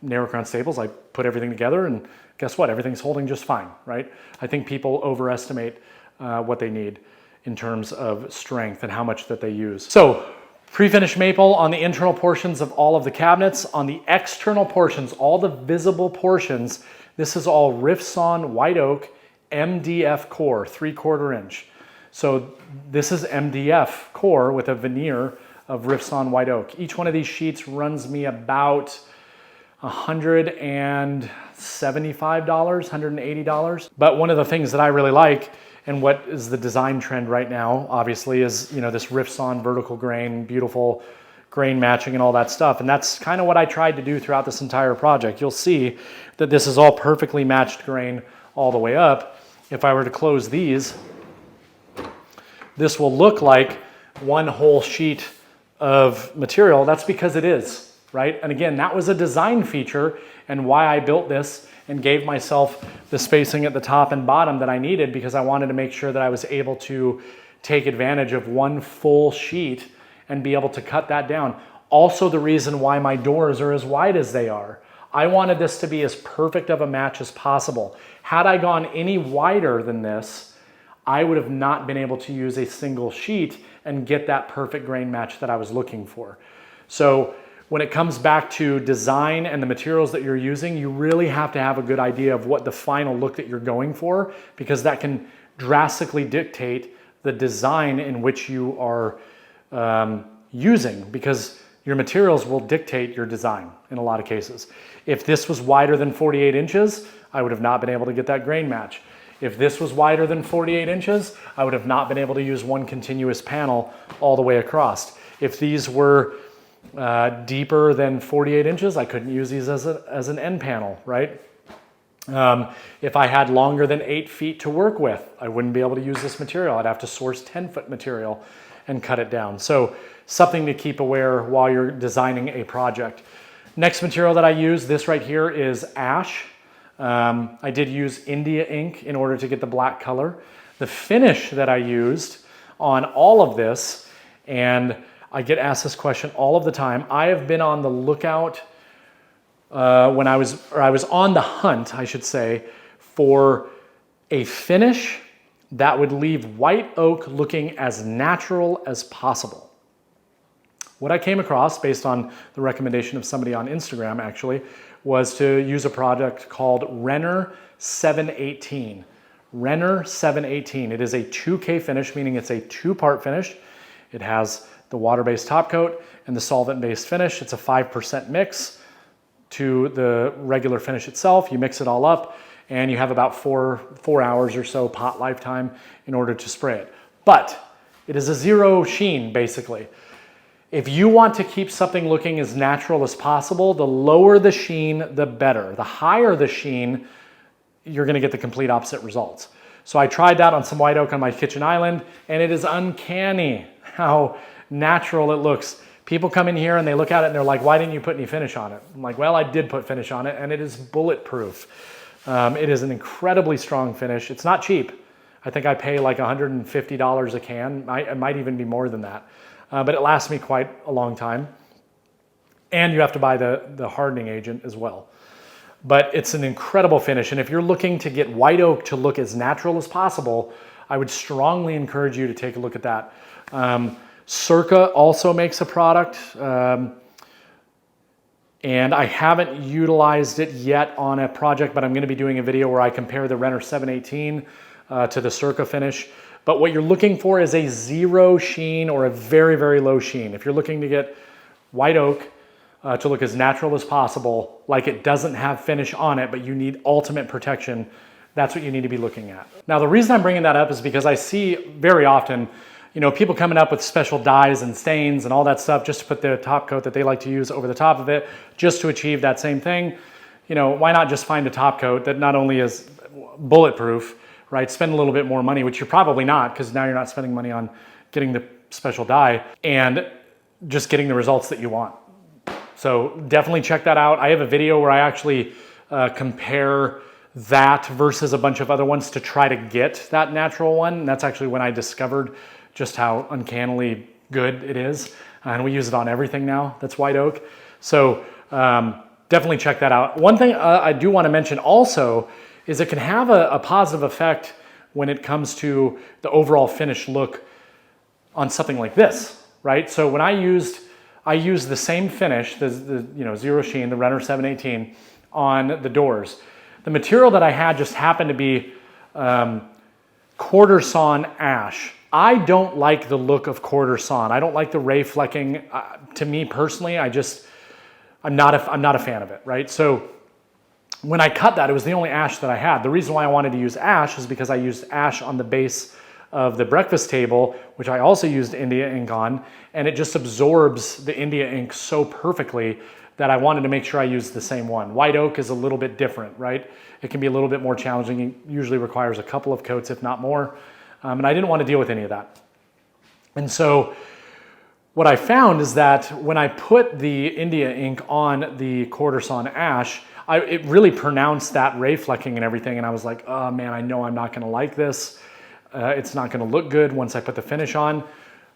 narrow crown staples. I put everything together and guess what? Everything's holding just fine, right? I think people overestimate what they need in terms of strength and how much that they use. So pre-finished maple on the internal portions of all of the cabinets. On the external portions, all the visible portions, this is all Rift-Sawn white oak MDF core, 3/4 inch. So this is MDF core with a veneer of Rift-Sawn white oak. Each one of these sheets runs me about $175, $180. But one of the things that I really like, and what is the design trend right now, obviously, is this Rift-Sawn vertical grain, beautiful grain matching and all that stuff. And that's kind of what I tried to do throughout this entire project. You'll see that this is all perfectly matched grain all the way up. If I were to close these, this will look like one whole sheet of material. That's because it is, right? And again, that was a design feature and why I built this and gave myself the spacing at the top and bottom that I needed, because I wanted to make sure that I was able to take advantage of one full sheet and be able to cut that down. Also the reason why my doors are as wide as they are. I wanted this to be as perfect of a match as possible. Had I gone any wider than this, I would have not been able to use a single sheet and get that perfect grain match that I was looking for. So when it comes back to design and the materials that you're using, you really have to have a good idea of what the final look that you're going for, because that can drastically dictate the design in which you are using, because your materials will dictate your design in a lot of cases. If this was wider than 48 inches, I would have not been able to get that grain match. If this was wider than 48 inches, I would have not been able to use one continuous panel all the way across. If these were deeper than 48 inches, I couldn't use these as an end panel, right? If I had longer than 8 feet to work with, I wouldn't be able to use this material. I'd have to source 10-foot material and cut it down. So something to keep aware while you're designing a project. Next material that I use, this right here, is ash. I did use India ink in order to get the black color. The finish that I used on all of this, and I get asked this question all of the time. I have been on the lookout I was on the hunt, I should say, for a finish that would leave white oak looking as natural as possible. What I came across, based on the recommendation of somebody on Instagram actually, was to use a product called Renner 718. Renner 718. It is a 2K finish, meaning it's a 2-part finish. It has the water-based top coat and the solvent-based finish. It's a 5% mix to the regular finish itself. You mix it all up and you have about four hours or so pot lifetime in order to spray it. But it is a zero sheen, basically. If you want to keep something looking as natural as possible, the lower the sheen, the better. The higher the sheen, you're gonna get the complete opposite results. So I tried that on some white oak on my kitchen island, and it is uncanny how natural it looks. People come in here and they look at it and they're like, why didn't you put any finish on it? I'm like, well, I did put finish on it, and it is bulletproof. It is an incredibly strong finish. It's not cheap. I think I pay like $150 a can. It might even be more than that. But it lasts me quite a long time. And you have to buy the hardening agent as well. But it's an incredible finish. And if you're looking to get white oak to look as natural as possible, I would strongly encourage you to take a look at that. Circa also makes a product. And I haven't utilized it yet on a project, but I'm going to be doing a video where I compare the Renner 718 to the Circa finish. But what you're looking for is a zero sheen or a very, very low sheen. If you're looking to get white oak to look as natural as possible, like it doesn't have finish on it, but you need ultimate protection, that's what you need to be looking at. Now, the reason I'm bringing that up is because I see very often, you know, people coming up with special dyes and stains and all that stuff just to put the top coat that they like to use over the top of it, just to achieve that same thing. You know, why not just find a top coat that not only is bulletproof, right? Spend a little bit more money, which you're probably not, because now you're not spending money on getting the special dye, and just getting the results that you want. So definitely check that out. I have a video where I actually compare that versus a bunch of other ones to try to get that natural one. And that's actually when I discovered just how uncannily good it is. And we use it on everything now that's white oak. So definitely check that out. One thing I do want to mention also is it can have a positive effect when it comes to the overall finished look on something like this, right? So when I used the same finish, the zero sheen, the Renner 718 on the doors. The material that I had just happened to be quarter sawn ash. I don't like the look of quarter sawn. I don't like the ray flecking. To me personally, I'm not a fan of it, right? So when I cut that, it was the only ash that I had. The reason why I wanted to use ash is because I used ash on the base of the breakfast table, which I also used India ink on, and it just absorbs the India ink so perfectly that I wanted to make sure I used the same one. White oak is a little bit different, right? It can be a little bit more challenging. It usually requires a couple of coats, if not more. And I didn't want to deal with any of that. And so what I found is that when I put the India ink on the quarter sawn ash, it really pronounced that ray flecking and everything. And I was like, oh man, I know I'm not gonna like this. It's not gonna look good once I put the finish on.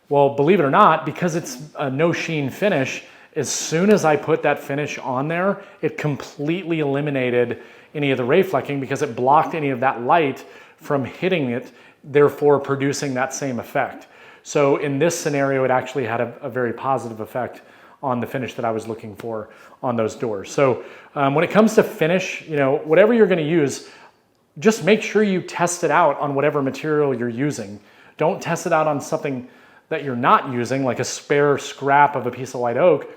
Well, believe it or not, because it's a no sheen finish, as soon as I put that finish on there, it completely eliminated any of the ray flecking because it blocked any of that light from hitting it, therefore producing that same effect. So in this scenario, it actually had a very positive effect on the finish that I was looking for on those doors. So when it comes to finish, whatever you're gonna use, just make sure you test it out on whatever material you're using. Don't test it out on something that you're not using, like a spare scrap of a piece of white oak.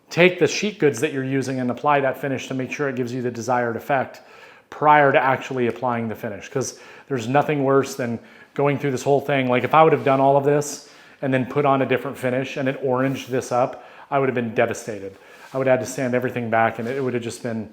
Take the sheet goods that you're using and apply that finish to make sure it gives you the desired effect prior to actually applying the finish. Because there's nothing worse than going through this whole thing. Like if I would have done all of this and then put on a different finish and it oranged this up, I would have been devastated. I would have had to sand everything back and it would have just been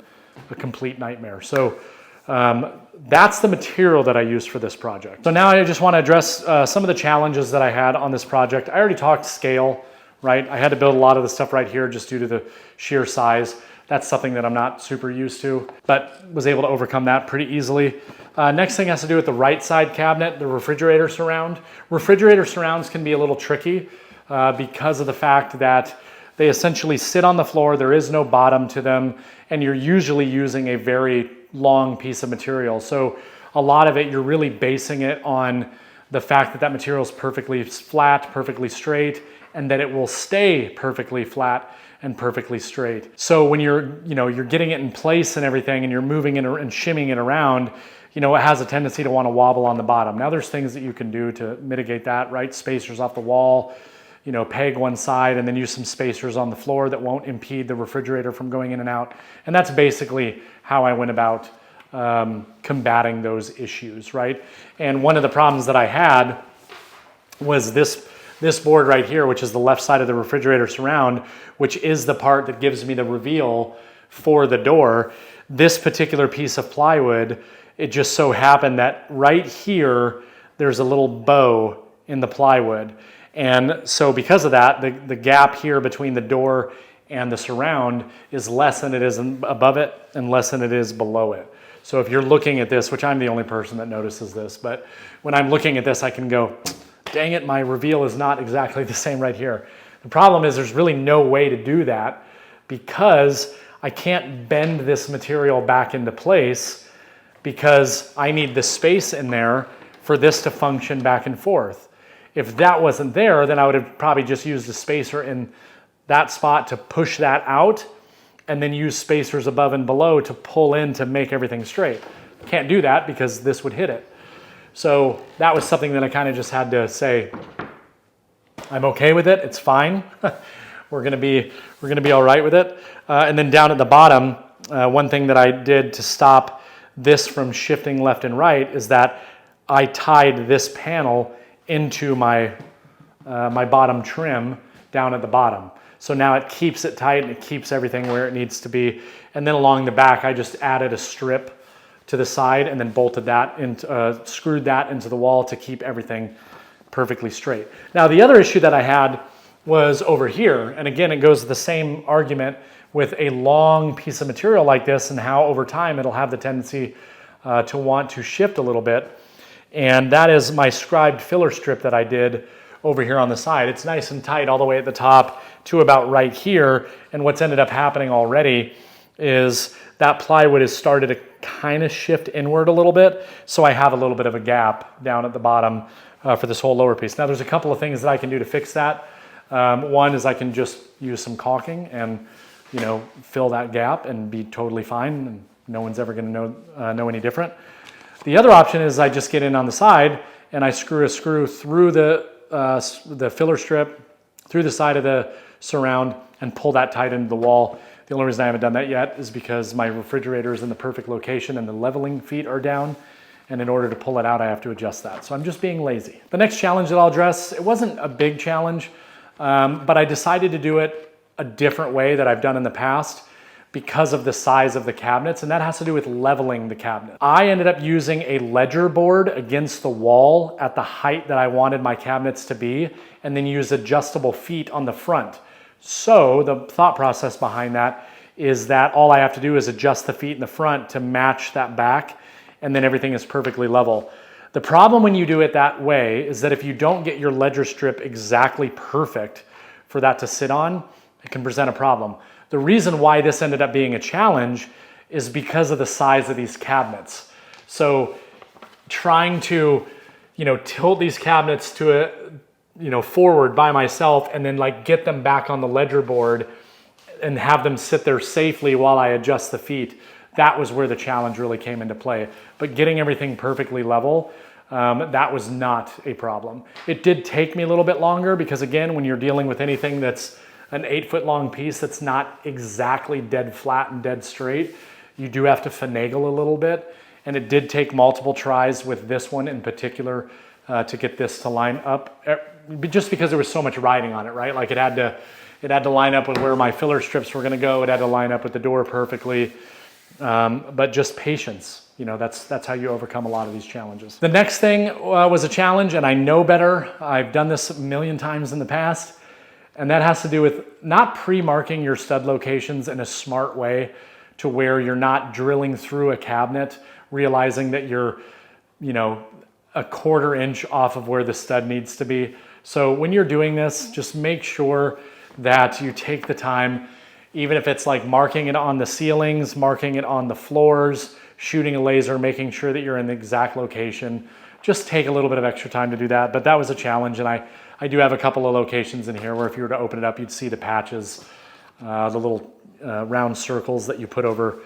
a complete nightmare. So that's the material that I used for this project. So now I just want to address some of the challenges that I had on this project. I already talked scale, right? I had to build a lot of the stuff right here just due to the sheer size. That's something that I'm not super used to, but was able to overcome that pretty easily. Next thing has to do with the right side cabinet, the refrigerator surround. Refrigerator surrounds can be a little tricky because of the fact that they essentially sit on the floor, there is no bottom to them, and you're usually using a very long piece of material. So a lot of it, you're really basing it on the fact that that material is perfectly flat, perfectly straight, and that it will stay perfectly flat and perfectly straight. So when you're getting it in place and everything and you're moving it and shimming it around, it has a tendency to want to wobble on the bottom. Now there's things that you can do to mitigate that, right? Spacers off the wall, peg one side and then use some spacers on the floor that won't impede the refrigerator from going in and out. And that's basically how I went about combating those issues, right? And one of the problems that I had was this board right here, which is the left side of the refrigerator surround, which is the part that gives me the reveal for the door. This particular piece of plywood, it just so happened that right here, there's a little bow in the plywood. And so because of that, the gap here between the door and the surround is less than it is above it and less than it is below it. So if you're looking at this, which I'm the only person that notices this, but when I'm looking at this, I can go, dang it, my reveal is not exactly the same right here. The problem is there's really no way to do that because I can't bend this material back into place because I need the space in there for this to function back and forth. If that wasn't there, then I would have probably just used a spacer in that spot to push that out and then use spacers above and below to pull in to make everything straight. Can't do that because this would hit it. So that was something that I kind of just had to say, I'm okay with it, it's fine. We're gonna be all right with it. And then down at the bottom, one thing that I did to stop this from shifting left and right is that I tied this panel into my bottom trim down at the bottom. So now it keeps it tight and it keeps everything where it needs to be. And then along the back, I just added a strip to the side and then bolted that into, screwed that into the wall to keep everything perfectly straight. Now the other issue that I had was over here. And again, it goes to the same argument with a long piece of material like this and how over time it'll have the tendency to want to shift a little bit. And that is my scribed filler strip that I did over here on the side. It's nice and tight all the way at the top to about right here. And what's ended up happening already is that plywood has started to kind of shift inward a little bit. So I have a little bit of a gap down at the bottom for this whole lower piece. Now there's a couple of things that I can do to fix that. One is I can just use some caulking and fill that gap and be totally fine. And no one's ever gonna know any different. The other option is I just get in on the side and I screw a screw through the filler strip, through the side of the surround and pull that tight into the wall. The only reason I haven't done that yet is because my refrigerator is in the perfect location and the leveling feet are down. And in order to pull it out, I have to adjust that. So I'm just being lazy. The next challenge that I'll address, it wasn't a big challenge, but I decided to do it a different way that I've done in the past because of the size of the cabinets, and that has to do with leveling the cabinet. I ended up using a ledger board against the wall at the height that I wanted my cabinets to be, and then use adjustable feet on the front. So the thought process behind that is that all I have to do is adjust the feet in the front to match that back, and then everything is perfectly level. The problem when you do it that way is that if you don't get your ledger strip exactly perfect for that to sit on, it can present a problem. The reason why this ended up being a challenge is because of the size of these cabinets. So trying to, tilt these cabinets to forward by myself and then like get them back on the ledger board and have them sit there safely while I adjust the feet, that was where the challenge really came into play. But getting everything perfectly level, that was not a problem. It did take me a little bit longer because, again, when you're dealing with anything that's an 8-foot long piece that's not exactly dead flat and dead straight, you do have to finagle a little bit. And it did take multiple tries with this one in particular to get this to line up, just because there was so much riding on it, right? Like it had to line up with where my filler strips were gonna go. It had to line up with the door perfectly. But just patience, that's how you overcome a lot of these challenges. The next thing was a challenge, and I know better. I've done this a million times in the past, and that has to do with not pre-marking your stud locations in a smart way to where you're not drilling through a cabinet, realizing that you're, a 1/4 inch off of where the stud needs to be. So when you're doing this, just make sure that you take the time, even if it's like marking it on the ceilings, marking it on the floors, shooting a laser, making sure that you're in the exact location. Just take a little bit of extra time to do that. But that was a challenge, and I do have a couple of locations in here where if you were to open it up, you'd see the patches, the little round circles that you put over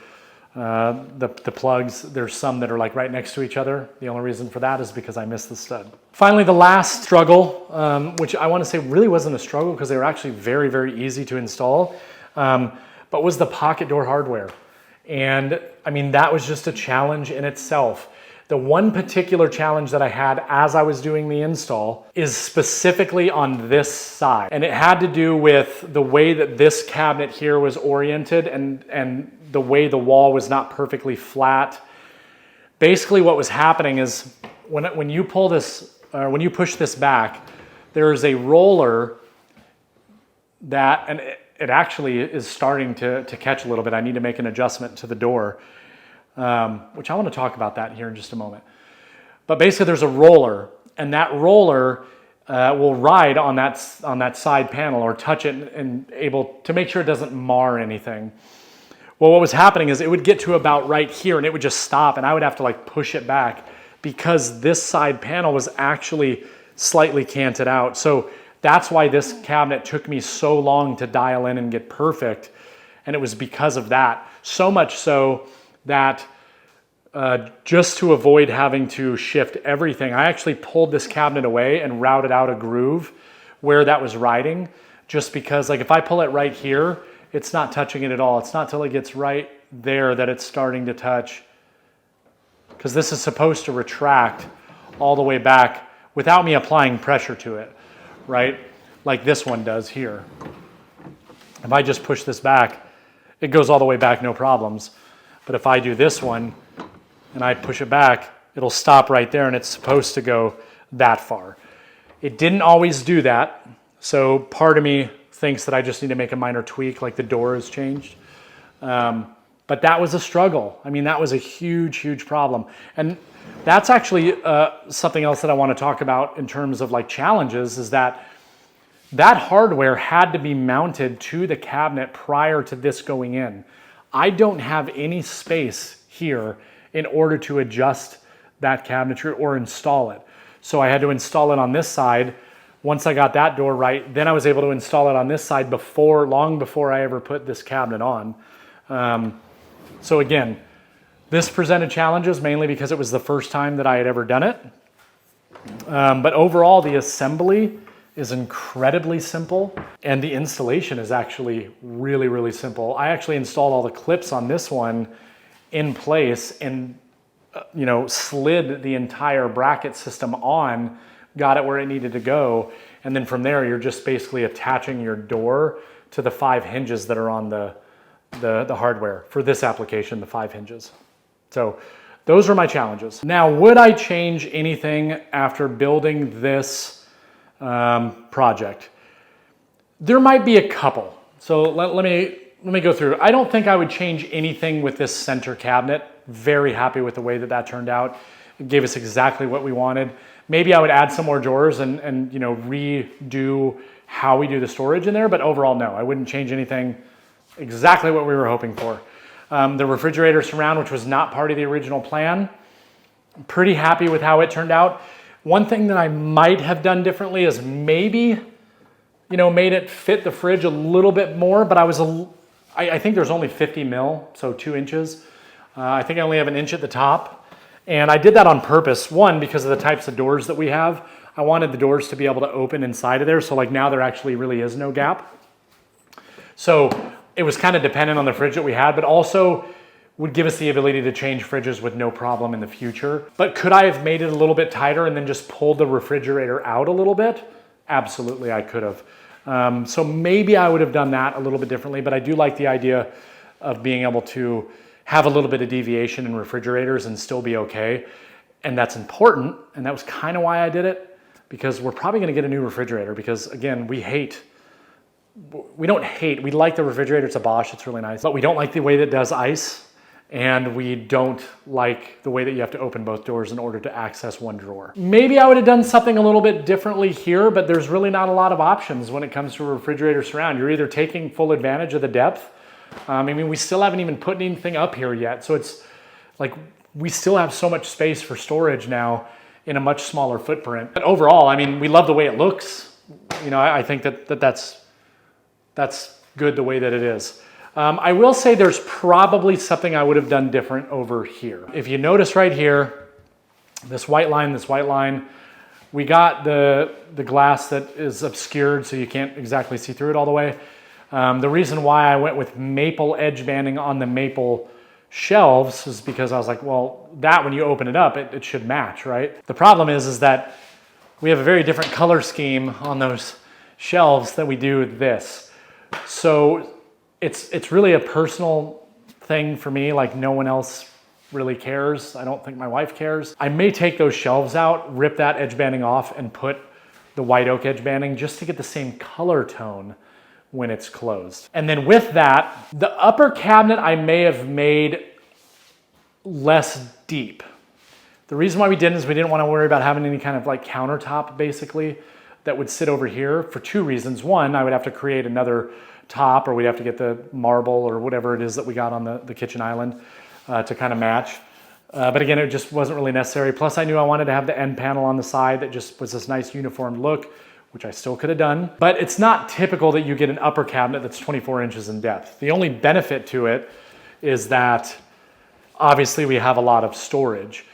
the plugs. There's some that are like right next to each other. The only reason for that is because I missed the stud. Finally, the last struggle, which I want to say really wasn't a struggle because they were actually very, very easy to install, but was the pocket door hardware. And I mean, that was just a challenge in itself. The one particular challenge that I had as I was doing the install is specifically on this side. And it had to do with the way that this cabinet here was oriented and the way the wall was not perfectly flat. Basically what was happening is when you pull this, when you push this back, there is a roller that, and it actually is starting to catch a little bit. I need to make an adjustment to the door, which I want to talk about that here in just a moment. But basically there's a roller, and that roller will ride on that side panel or touch it and able to make sure it doesn't mar anything. Well, what was happening is it would get to about right here and it would just stop, and I would have to like push it back because this side panel was actually slightly canted out. So that's why this cabinet took me so long to dial in and get perfect. And it was because of that. So much so that just to avoid having to shift everything, I actually pulled this cabinet away and routed out a groove where that was riding, just because like if I pull it right here, it's not touching it at all. It's not till it gets right there that it's starting to touch, because this is supposed to retract all the way back without me applying pressure to it, right? Like this one does here. If I just push this back, it goes all the way back, no problems. But if I do this one and I push it back, it'll stop right there, and it's supposed to go that far. It didn't always do that. So part of me thinks that I just need to make a minor tweak, like the door has changed. But that was a struggle. I mean, that was a huge, huge problem. And that's actually something else that I want to talk about in terms of like challenges, is that hardware had to be mounted to the cabinet prior to this going in. I don't have any space here in order to adjust that cabinetry or install it. So I had to install it on this side. Once I got that door right, then I was able to install it on this side long before I ever put this cabinet on. So again, this presented challenges mainly because it was the first time that I had ever done it. But overall, the assembly is incredibly simple, and the installation is actually really, really simple. I actually installed all the clips on this one in place and slid the entire bracket system on, got it where it needed to go, and then from there you're just basically attaching your door to the 5 hinges that are on the the hardware for this application, the 5 hinges. So those are my challenges. Now, would I change anything after building this project? There might be a couple. So let me go through. I don't think I would change anything with this center cabinet. Very happy with the way that turned out. It gave us exactly what we wanted. Maybe I would add some more drawers and you know, redo how we do the storage in there, but overall, no, I wouldn't change anything. Exactly what we were hoping for. The refrigerator surround, which was not part of the original plan, I'm pretty happy with how it turned out. One thing that I might have done differently is maybe, you know, made it fit the fridge a little bit more, but I think there's only 50 mil, so 2 inches. I think I only have an inch at the top. And I did that on purpose. One, because of the types of doors that we have. I wanted the doors to be able to open inside of there. So like now there actually really is no gap. So it was kind of dependent on the fridge that we had, but also would give us the ability to change fridges with no problem in the future. But could I have made it a little bit tighter and then just pulled the refrigerator out a little bit? Absolutely, I could have. So maybe I would have done that a little bit differently, but I do like the idea of being able to have a little bit of deviation in refrigerators and still be okay. And that's important. And that was kind of why I did it, because we're probably going to get a new refrigerator because, again, we like the refrigerator. It's a Bosch. It's really nice. But we don't like the way that it does ice. And we don't like the way that you have to open both doors in order to access one drawer. Maybe I would have done something a little bit differently here, but there's really not a lot of options when it comes to a refrigerator surround. You're either taking full advantage of the depth. I mean, we still haven't even put anything up here yet. So it's like we still have so much space for storage now in a much smaller footprint. But overall, I mean, we love the way it looks. You know, I think that's good the way that it is. I will say there's probably something I would have done different over here. If you notice right here, this white line, we got the glass that is obscured so you can't exactly see through it all the way. The reason why I went with maple edge banding on the maple shelves is because I was like, well, that when you open it up, it should match, right? The problem is that we have a very different color scheme on those shelves than we do with this. So it's really a personal thing for me, like no one else really cares. I don't think my wife cares. I may take those shelves out, rip that edge banding off and put the white oak edge banding just to get the same color tone when it's closed. And then with that, the upper cabinet I may have made less deep. The reason why we didn't is we didn't want to worry about having any kind of like countertop basically that would sit over here for 2 reasons. One, I would have to create another top, or we'd have to get the marble or whatever it is that we got on the kitchen island to kind of match. But again, it just wasn't really necessary. Plus I knew I wanted to have the end panel on the side that just was this nice uniform look, which I still could have done. But it's not typical that you get an upper cabinet that's 24 inches in depth. The only benefit to it is that obviously we have a lot of storage.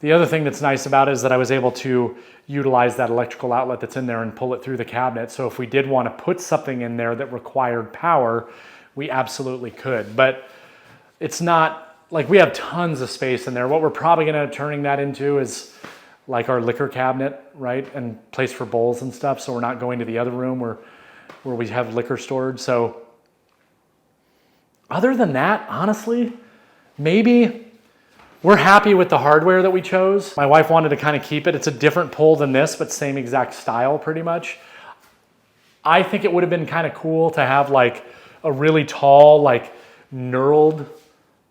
The other thing that's nice about it is that I was able to utilize that electrical outlet that's in there and pull it through the cabinet. So if we did want to put something in there that required power, we absolutely could. But it's not like we have tons of space in there. What we're probably going to turning that into is like our liquor cabinet, right? And place for bowls and stuff. So we're not going to the other room where we have liquor stored. So other than that, honestly, maybe we're happy with the hardware that we chose. My wife wanted to kind of keep it. It's a different pull than this, but same exact style pretty much. I think it would have been kind of cool to have like a really tall, like knurled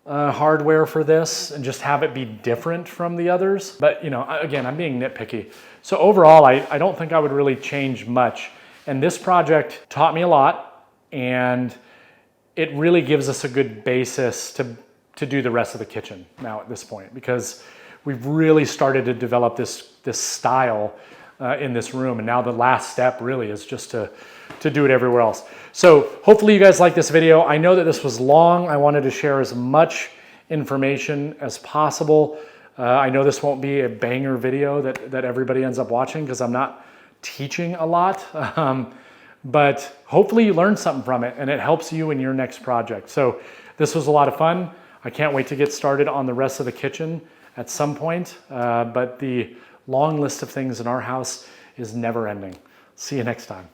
hardware for this and just have it be different from the others. But you know, again, I'm being nitpicky. So overall, I don't think I would really change much. And this project taught me a lot, and it really gives us a good basis to do the rest of the kitchen now at this point, because we've really started to develop this style in this room. And now the last step really is just to do it everywhere else. So hopefully you guys like this video. I know that this was long. I wanted to share as much information as possible. I know this won't be a banger video that everybody ends up watching because I'm not teaching a lot, but hopefully you learned something from it and it helps you in your next project. So this was a lot of fun. I can't wait to get started on the rest of the kitchen at some point, but the long list of things in our house is never ending. See you next time.